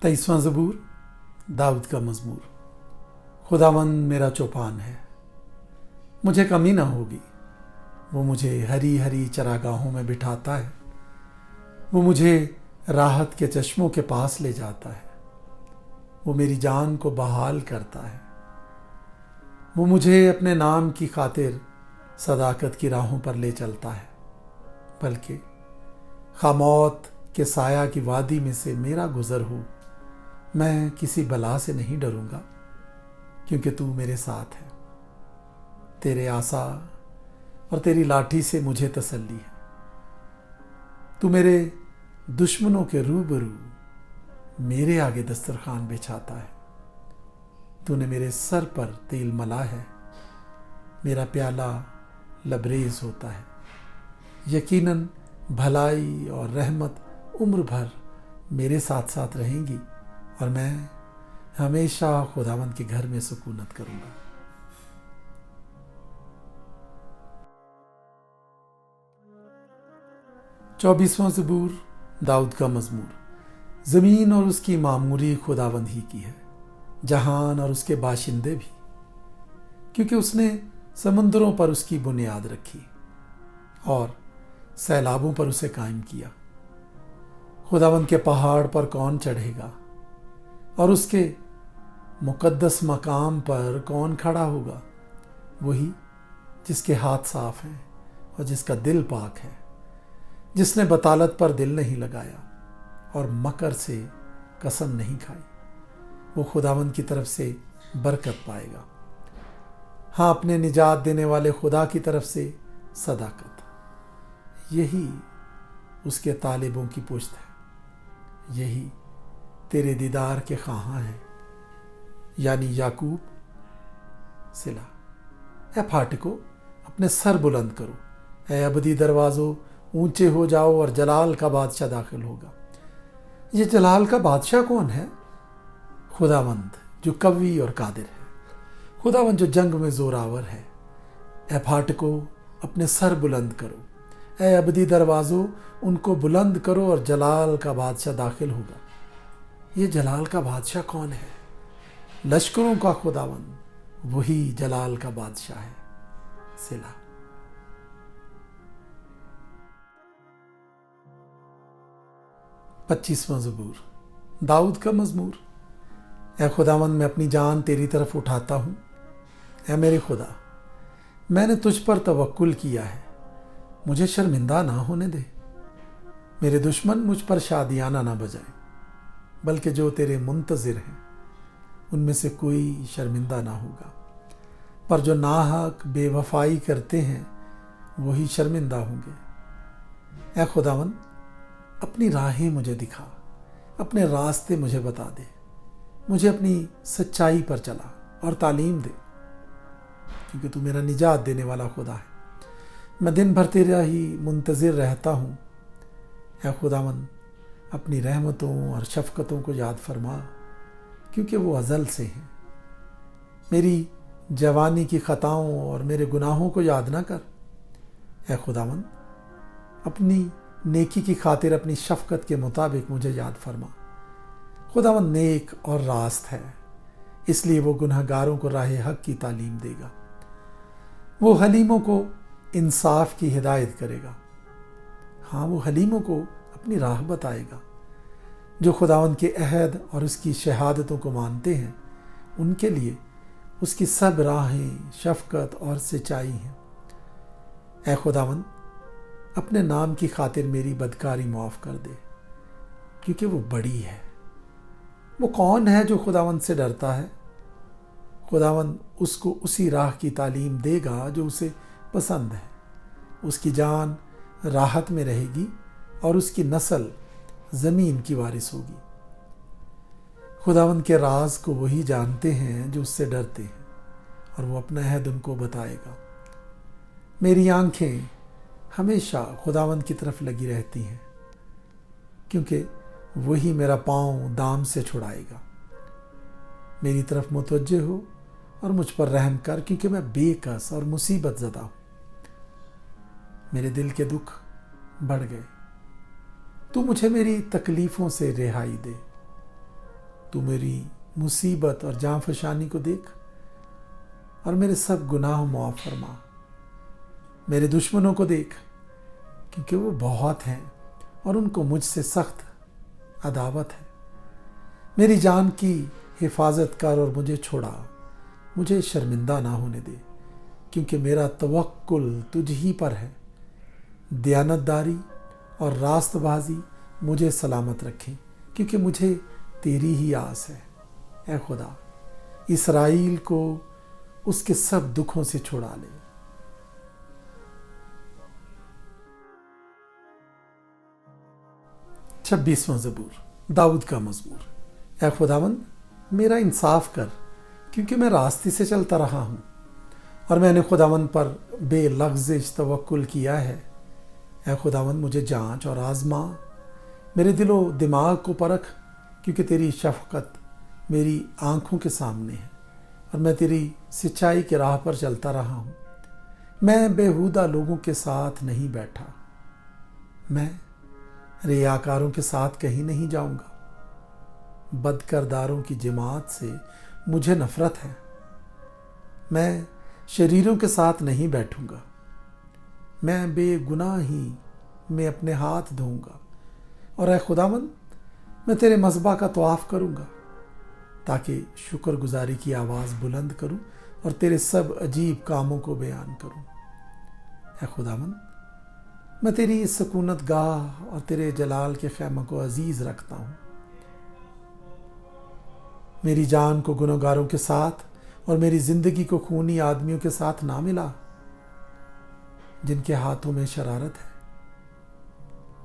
23वां ज़बूर, दाऊद का मज़मूर। खुदावंद मेरा चौपान है, मुझे कमी ना होगी। वो मुझे हरी हरी चरागाहों में बिठाता है। वो मुझे राहत के चश्मों के पास ले जाता है। वो मेरी जान को बहाल करता है। वो मुझे अपने नाम की खातिर सदाकत की राहों पर ले चलता है। बल्कि खामौत के साया की वादी में से मेरा गुजर हो, मैं किसी बला से नहीं डरूंगा, क्योंकि तू मेरे साथ है। तेरे आसा और तेरी लाठी से मुझे तसल्ली है। तू मेरे दुश्मनों के रूबरू मेरे आगे दस्तरखान बिछाता है। तूने मेरे सर पर तेल मला है। मेरा प्याला लबरेज होता है। यकीनन भलाई और रहमत उम्र भर मेरे साथ साथ रहेंगी और मैं हमेशा खुदावंद के घर में सुकूनत करूंगा। चौबीसवां ज़बूर, दाऊद का मज़मूर। ज़मीन और उसकी मामूरी खुदावंद ही की है, जहान और उसके बाशिंदे भी, क्योंकि उसने समुद्रों पर उसकी बुनियाद रखी और सैलाबों पर उसे कायम किया। खुदावंद के पहाड़ पर कौन चढ़ेगा और उसके मुकद्दस मकाम पर कौन खड़ा होगा? वही जिसके हाथ साफ हैं और जिसका दिल पाक है, जिसने बतालत पर दिल नहीं लगाया और मकर से कसम नहीं खाई। वो खुदावंद की तरफ से बरकत पाएगा। हाँ, अपने निजात देने वाले खुदा की तरफ से सदाकत, यही उसके तालिबों की पुश्त है। यही तेरे दीदार के ख़्वाहां हैं, यानी याकूब सिला। ए फाटको, अपने सर बुलंद करो। ए अबदी दरवाज़ों, ऊंचे हो जाओ और जलाल का बादशाह दाखिल होगा। ये जलाल का बादशाह कौन है? खुदावंद जो कवी और कादिर है, खुदावंद जो जंग में जोरावर है। ए फाटको, अपने सर बुलंद करो। ए अबदी दरवाज़ों, उनको बुलंद करो और जलाल का बादशाह दाखिल होगा। ये जलाल का बादशाह कौन है? लश्करों का खुदावंद, वही जलाल का बादशाह है। सिला। पच्चीसवां ज़बूर, दाऊद का मज़मूर। ए खुदावंद, मैं अपनी जान तेरी तरफ उठाता हूँ। ए मेरे खुदा, मैंने तुझ पर तवक्कुल किया है, मुझे शर्मिंदा ना होने दे। मेरे दुश्मन मुझ पर शादियाना ना बजाएं, बल्कि जो तेरे मुंतज़िर हैं उनमें से कोई शर्मिंदा ना होगा। पर जो नाहक बेवफाई करते हैं वही शर्मिंदा होंगे। ए खुदावंद, अपनी राहें मुझे दिखा, अपने रास्ते मुझे बता दे। मुझे अपनी सच्चाई पर चला और तालीम दे, क्योंकि तू मेरा निजात देने वाला खुदा है। मैं दिन भर तेरा ही मुंतज़िर रहता हूँ। ऐ खुदावंद, अपनी रहमतों और शफ़क़तों को याद फरमा, क्योंकि वो अज़ल से हैं। मेरी जवानी की ख़ताओं और मेरे गुनाहों को याद ना कर। ऐ खुदावंद, अपनी नेकी की खातिर अपनी शफ़क़त के मुताबिक मुझे याद फरमा। खुदावंद नेक और रास्त है, इसलिए वो गुनहगारों को राह हक़ की तालीम देगा। वो हलीमों को इंसाफ की हिदायत करेगा। हाँ, वो हलीमों को अपनी राह बताएगा। जो खुदावंद के अहद और उसकी शहादतों को मानते हैं, उनके लिए उसकी सब राहें शफ़क़त और सच्चाई हैं। ऐ खुदावंद, अपने नाम की खातिर मेरी बदकारी माफ़ कर दे, क्योंकि वो बड़ी है। वो कौन है जो खुदावंद से डरता है? खुदावंद उसको उसी राह की तालीम देगा जो उसे पसंद है। उसकी जान राहत में रहेगी और उसकी नस्ल ज़मीन की वारिस होगी। खुदावंद के राज को वही जानते हैं जो उससे डरते हैं, और वो अपना अहद उनको बताएगा। मेरी आंखें हमेशा खुदावंद की तरफ लगी रहती हैं, क्योंकि वही मेरा पाँव दाम से छुड़ाएगा। मेरी तरफ मुतवज्जे हो और मुझ पर रहम कर, क्योंकि मैं बेकस और मुसीबत ज़दा हूँ। मेरे दिल के दुख बढ़ गए। तू मुझे मेरी तकलीफ़ों से रिहाई दे। تو میری مصیبت اور جاں فشانی کو دیکھ اور میرے سب گناہ معاف فرما۔ میرے دشمنوں کو دیکھ کیونکہ وہ بہت ہیں اور ان کو مجھ سے سخت عداوت ہے۔ میری جان کی حفاظت کر اور مجھے چھوڑا، مجھے شرمندہ نہ ہونے دے، کیونکہ میرا توکل تجھ ہی پر ہے۔ دیانتداری اور راست بازی مجھے سلامت رکھیں، کیونکہ مجھے تیری ہی آس ہے۔ اے خدا، اسرائیل کو اس کے سب دکھوں سے چھڑا لے۔ چھبیسواں زبور، داؤد کا مزمور۔ اے خداوند، میرا انصاف کر، کیونکہ میں راستے سے چلتا رہا ہوں اور میں نے خداوند پر بے لغزش توکل کیا ہے۔ اے خداوند، مجھے جانچ اور آزما، میرے دل و دماغ کو پرکھ، کیونکہ تیری شفقت میری آنکھوں کے سامنے ہے اور میں تیری سچائی کے راہ پر چلتا رہا ہوں۔ میں بیہودہ لوگوں کے ساتھ نہیں بیٹھا، میں ریاکاروں کے ساتھ کہیں نہیں جاؤں گا۔ بد کرداروں کی جماعت سے مجھے نفرت ہے، میں شریروں کے ساتھ نہیں بیٹھوں گا۔ میں بے گناہی میں اپنے ہاتھ دھوؤں گا، اور اے خداوند، میں تیرے مذبح کا طواف کروں گا تاکہ شکر گزاری کی آواز بلند کروں اور تیرے سب عجیب کاموں کو بیان کروں۔ اے خداوند، میں تیری سکونت گاہ اور تیرے جلال کے خیمہ کو عزیز رکھتا ہوں۔ میری جان کو گنہگاروں کے ساتھ اور میری زندگی کو خونی آدمیوں کے ساتھ نہ ملا، جن کے ہاتھوں میں شرارت ہے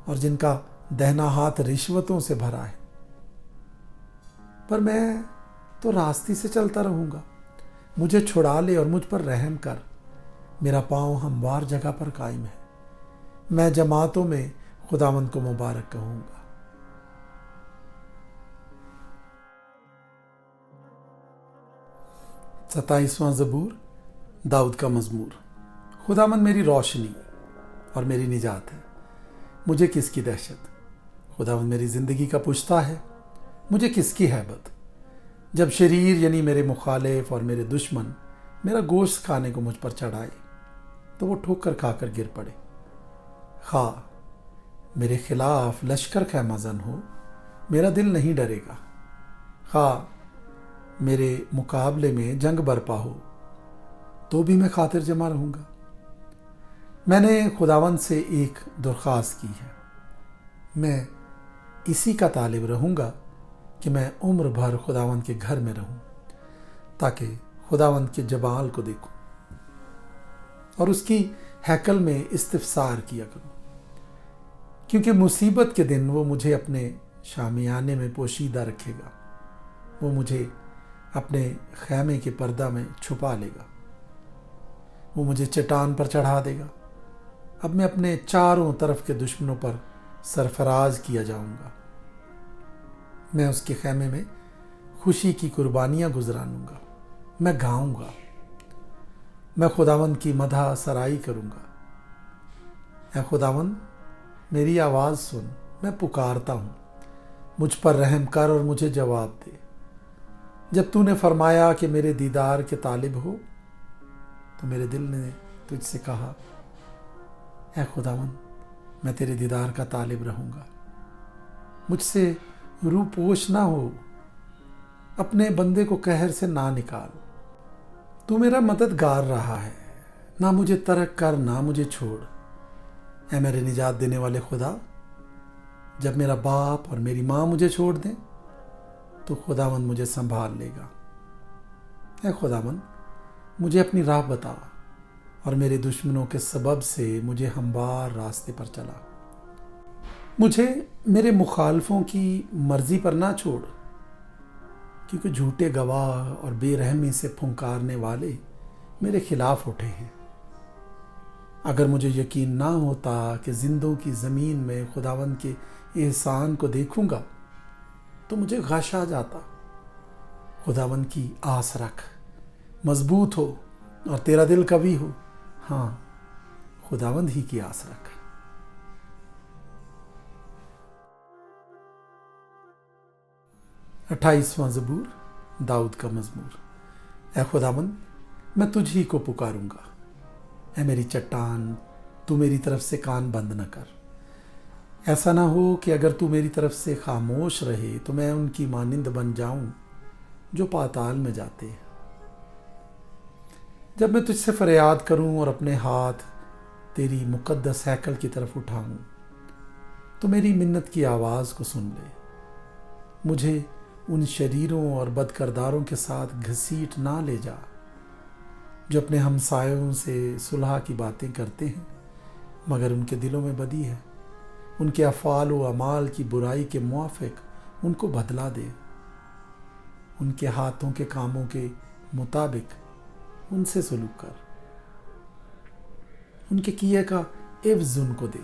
اور جن کا دہنا ہاتھ رشوتوں سے بھرا ہے۔ پر میں تو راستے سے چلتا رہوں گا، مجھے چھڑا لے اور مجھ پر رحم کر۔ میرا پاؤں ہموار جگہ پر قائم ہے، میں جماعتوں میں خداوند کو مبارک کہوں گا۔ ستائیسواں زبور، داؤد کا مزمور۔ خداوند میری روشنی اور میری نجات ہے، مجھے کس کی دہشت؟ خداوند میری زندگی کا پشتا ہے، مجھے کس کی ہیبت؟ جب شریر یعنی میرے مخالف اور میرے دشمن میرا گوشت کھانے کو مجھ پر چڑھائے تو وہ ٹھوکر کھا کر گر پڑے۔ خواہ میرے خلاف لشکر خیمہ زن ہو، میرا دل نہیں ڈرے گا۔ خواہ میرے مقابلے میں جنگ برپا ہو تو بھی میں خاطر جمع رہوں گا۔ میں نے خداوند سے ایک درخواست کی ہے، میں اسی کا طالب رہوں گا کہ میں عمر بھر خداوند کے گھر میں رہوں، تاکہ خداوند کے جمال کو دیکھوں اور اس کی ہیکل میں استفسار کیا کروں، کیونکہ مصیبت کے دن وہ مجھے اپنے شامیانے میں پوشیدہ رکھے گا، وہ مجھے اپنے خیمے کے پردہ میں چھپا لے گا، وہ مجھے چٹان پر چڑھا دے گا۔ اب میں اپنے چاروں طرف کے دشمنوں پر سرفراز کیا جاؤں گا۔ میں اس کے خیمے میں خوشی کی قربانیاں گزرانوں گا، میں گاؤں گا، میں خداوند کی مدح سرائی کروں گا۔ اے خداوند، میری آواز سن، میں پکارتا ہوں، مجھ پر رحم کر اور مجھے جواب دے۔ جب تو نے فرمایا کہ میرے دیدار کے طالب ہو تو میرے دل نے تجھ سے کہا، اے خداوند، میں تیرے دیدار کا طالب رہوں گا۔ مجھ سے رو پوش نہ ہو، اپنے بندے کو قہر سے نہ نکال۔ تو میرا مددگار رہا ہے، نہ مجھے ترک کر نہ مجھے چھوڑ۔ اے میرے نجات دینے والے خدا، جب میرا باپ اور میری ماں مجھے چھوڑ دیں تو خداوند مجھے سنبھال لے گا۔ اے خداوند، مجھے اپنی راہ بتا اور میرے دشمنوں کے سبب سے مجھے ہموار راستے پر چلا۔ مجھے میرے مخالفوں کی مرضی پر نہ چھوڑ، کیونکہ جھوٹے گواہ اور بے رحمی سے پھنکارنے والے میرے خلاف اٹھے ہیں۔ اگر مجھے یقین نہ ہوتا کہ زندوں کی زمین میں خداوند کے احسان کو دیکھوں گا تو مجھے غش آ جاتا۔ خداوند کی آس رکھ، مضبوط ہو اور تیرا دل قوی ہو۔ ہاں، خداوند ہی کی آس رکھ۔ 28वां ज़बूर, दाऊद का मज़मूर। ए खुदावंद, मैं तुझ ही को पुकारूंगा। ए मेरी चट्टान, तू मेरी तरफ से कान बंद न कर। ऐसा ना हो कि अगर तू मेरी तरफ से खामोश रहे तो मैं उनकी मानिंद बन जाऊं जो पाताल में जाते हैं। जब मैं तुझसे फरियाद करूं और अपने हाथ तेरी मुकद्दस हैकल की तरफ उठाऊं तो मेरी मिन्नत की आवाज़ को सुन ले। मुझे उन शरीरों और बदकरदारों के साथ घसीट ना ले जा जो अपने हमसायों से सुलह की बातें करते हैं मगर उनके दिलों में बदी है। उनके अफ़ाल व अमाल की बुराई के मुआफ़िक उनको बदला दे। उनके हाथों के कामों के मुताबिक उनसे सलूक कर। उनके किए का एवज़ उनको दे।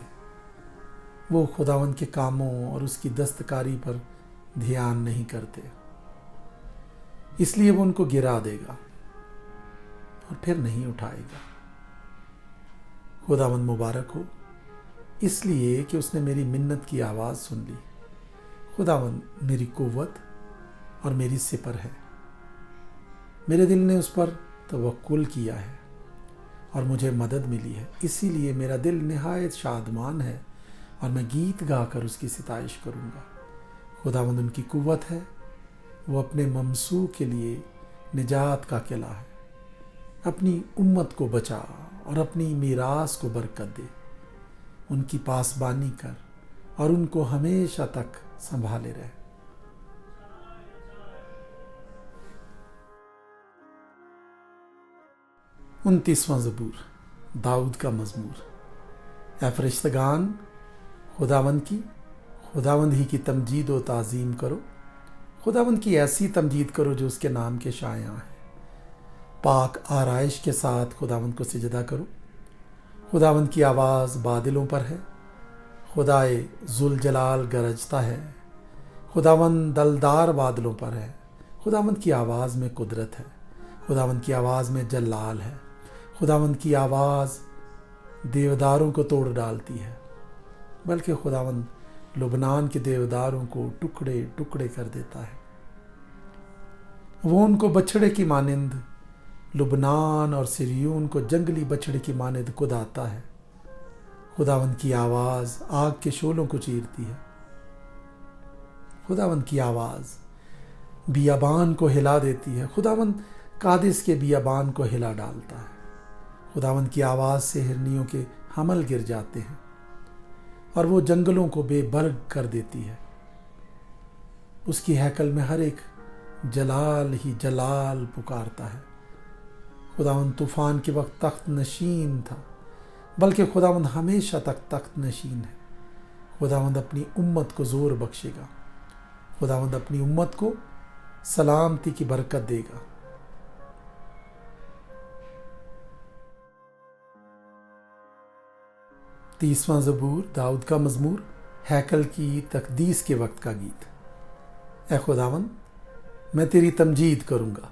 वो खुदावंद के कामों और उसकी दस्तकारी पर ध्यान नहीं करते, इसलिए वो उनको गिरा देगा और फिर नहीं उठाएगा। खुदावंद मुबारक हो, इसलिए कि उसने मेरी मिन्नत की आवाज़ सुन ली। खुदावंद मेरी कुव्वत और मेरी सिपर है। मेरे दिल ने उस पर तवक्कुल किया है और मुझे मदद मिली है। इसीलिए मेरा दिल निहायत शादमान है और मैं गीत गाकर उसकी सिताइश करूँगा। खुदावंद उनकी कुव्वत है, वो अपने ममसू के लिए निजात का किला है। अपनी उम्मत को बचा और अपनी मीरास को बरकत दे। उनकी पासबानी कर और उनको हमेशा तक संभाले रहे। उनतीसवां ज़बूर, दाऊद का मज़मूर। ए फरिश्तगान, खुदावंद ही की तमजीद व ताज़ीम करो। खुदावंद की ऐसी तमजीद करो जो उसके नाम के शायां है। पाक आराइश के साथ खुदावंद को सिजदा करो। खुदावंद की आवाज़ बादलों पर है। खुदाए जुल जलाल गरजता है। खुदावंद दलदार बादलों पर है। खुदावंद की आवाज़ में कुदरत है। खुदावंद की आवाज़ में जलाल है। खुदावंद की आवाज़ देवदारों को तोड़ डालती है, बल्कि खुदावंद लुबनान के देवदारों को टुकड़े टुकड़े कर देता है। वो उनको बछड़े की मानिंद लुबनान और सिरियून को जंगली बछड़े की मानिंद कुदाता है। खुदावंद की आवाज़ आग के शोलों को चीरती है। खुदावंद की आवाज़ बियाबान को हिला देती है। खुदावंद कादिस के बियाबान को हिला डालता है। खुदावंद की आवाज़ से हिरनियों के हमल गिर जाते हैं और वो जंगलों को बेबर्ग कर देती है। उसकी हैकल में हर एक जलाल ही जलाल पुकारता है। खुदावंद तूफ़ान के वक्त तख्त नशीन था, बल्कि खुदावंद हमेशा तक तख्त नशीन है। खुदावंद अपनी उम्मत को ज़ोर बख्शेगा। खुदावंद अपनी उम्मत को सलामती की बरकत देगा। तीसवां ज़बूर, दाऊद का मज़मूर। हैकल की तकदीस के वक्त का गीत। ए खुदावंद, मैं तेरी तमजीद करूँगा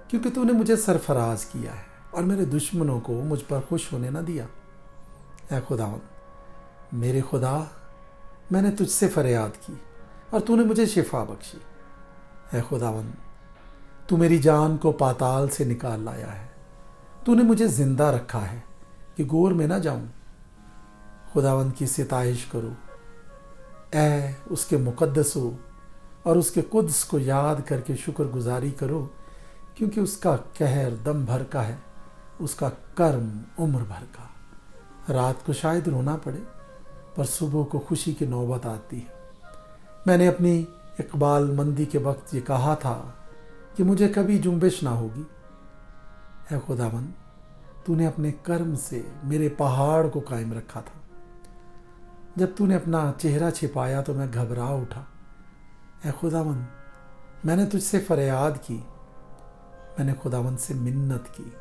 क्योंकि तूने मुझे सरफराज किया है और मेरे दुश्मनों को मुझ पर खुश होने न दिया। ए खुदावंद, मेरे खुदा, मैंने तुझसे फरियाद की और तूने मुझे शिफा बख्शी। ए खुदावंद, तू मेरी जान को पाताल से निकाल लाया है। तूने मुझे ज़िंदा रखा है कि गोर में ना जाऊं। खुदावंद की सिताइश करो। ए उसके मुकद्दसों और उसके कुद्स को याद करके शुक्रगुजारी करो, क्योंकि उसका कहर दम भर का है, उसका कर्म उम्र भर का। रात को शायद रोना पड़े, पर सुबह को खुशी की नौबत आती है। मैंने अपनी इकबाल मंदी के वक्त ये कहा था कि मुझे कभी जुम्बिश ना होगी। है खुदावंद, तूने अपने कर्म से मेरे पहाड़ को कायम रखा था। जब तूने अपना चेहरा छिपाया तो मैं घबरा उठा। है खुदावंद, मैंने तुझसे फरियाद की, मैंने खुदावंद से मिन्नत की।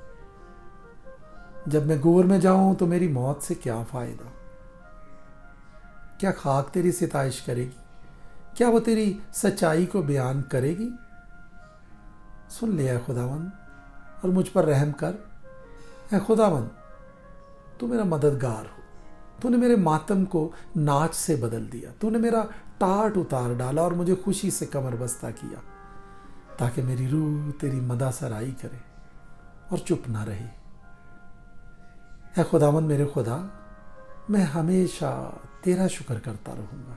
जब मैं गोर में जाऊं तो मेरी मौत से क्या फ़ायदा? क्या खाक तेरी सिताइश करेगी? क्या वो तेरी सच्चाई को बयान करेगी? सुन लिया है खुदावंद, और मुझ पर रहम कर। है खुदावंद, तू मेरा मददगार हो। تو نے میرے ماتم کو ناچ سے بدل دیا، تو نے میرا ٹاٹ اتار ڈالا اور مجھے خوشی سے کمر بستہ کیا، تاکہ میری روح تیری مدح سرائی کرے اور چپ نہ رہے۔ اے خداوند میرے خدا، میں ہمیشہ تیرا شکر کرتا رہوں گا۔